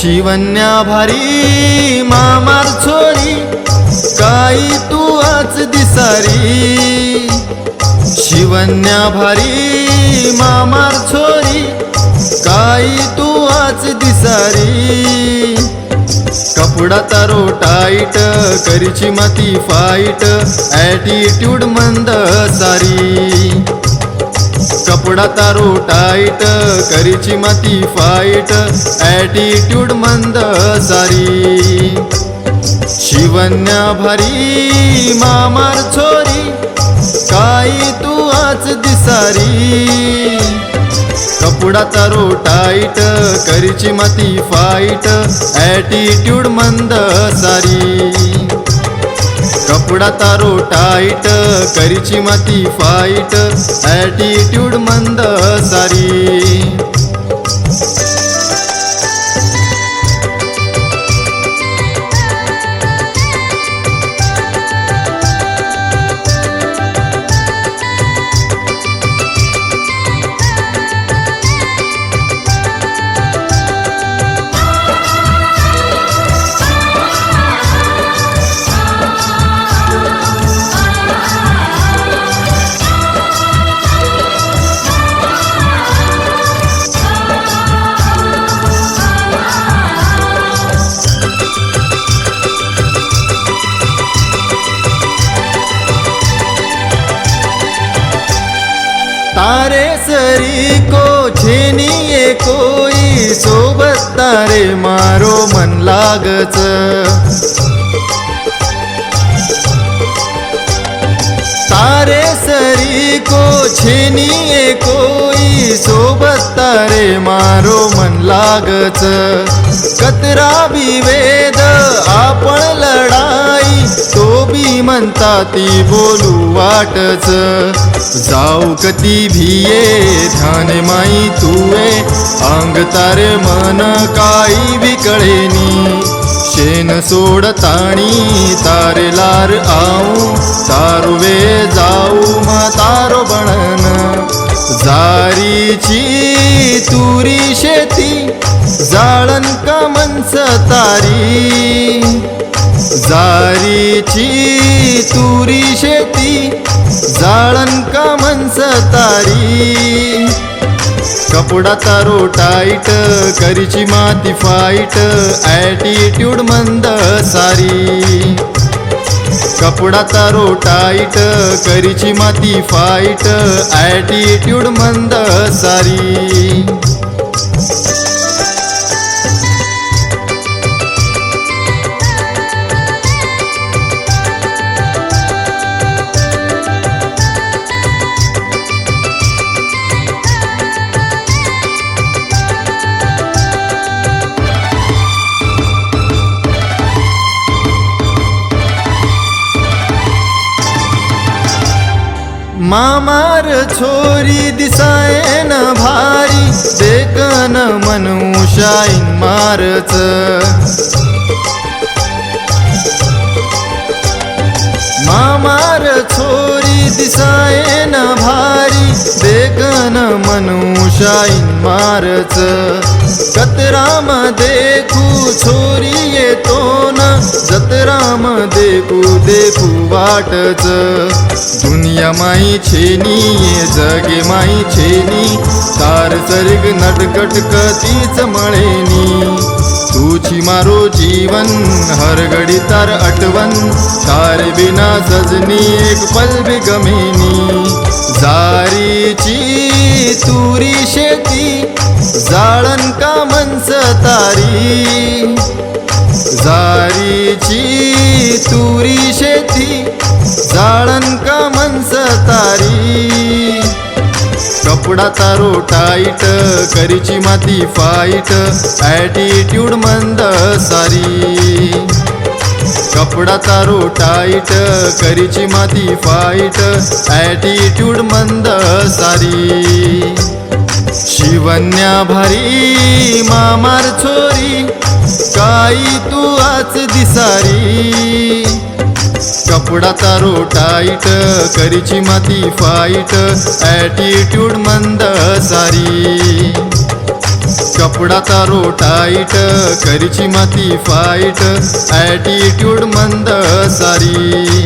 शिवन्या भारी मामार छोरी, काही तू आज दिसारी. शिवन्या भारी मामार छोरी, काही तू आज दिसारी. कपडा तारो टाईट, करीची माती फाईट, ॲटिट्यूड मंद सारी. कपडा तारो टाईट, करीची माती फाईट, ॲटिट्यूड मंद सारी. शिवन्या भारी मामार छोरी, काही तू आज दिसारी. कपडा तारो टाईट, करीची माती फाईट, ॲटिट्यूड मंद सारी. कपडा तारो टाईट, करीची माती फाईट, ॲटिट्यूड मंद सारी. तारे सरी को छेनिए कोई, सोबत तारे मारो मन लागच. तारे सरी को छेनिए कोई, सोबत तारे मारो मन लागच. कतरा विवेद आपण लढाई, तो बी म्हणता ती बोलू वाटच. जाऊ कती भिये ध्यान माई तुए, अंग तारे मन काही बी कळेनी. शेन सोडताणी तारे लार आऊ, तारुवे जाऊ मा तारो बनन. जारीची तुरी शेती, जाळन का मनस तारी. जारीची तुरी शेती, जाळन का मनस तारी. कपडा तारो टाईट, करीची माती फाईट, ॲटिट्यूड मंद सारी. कपडा तारो टाईट, करीची माती फाईट, ॲटिट्यूड मंद सारी. मामार छोरी दिसायन भारी, देखन मनू शाईन मारच. मामार छोरी दिसायन भारी, देखन मनू शाईन मारच. कतराम देखू छोरी येतो न, जतराम देखू देखू वाटच. दुनिया माई छेनी, जगे माई छेनी, तार सर्ग नटकट कतीच मळेनी. तुची मारो जीवन हरगडी तार अटवन, तार बिना सजनी एक पल भी गमेनी. जारीची तुरी शेती, जाळन का मनस तारी. जारीची तुरी शेती, जाळन का मनस तारी. कपडा तारो टाईट, करीची माती फाईट, ॲटिट्यूड मंद सारी. कपडा तारो टाईट, करीची माती फाईट, ॲटिट्यूड मंद सारी. शिवन्या भारी मामार छोरी, काही तू आज दिसारी. कपडा तारो टाईट, करीची माती फाईट, ॲटिट्यूड मंद सारी. कपडा तारो टाईट करीची माती फाईट ॲटिट्यूड मंद सारी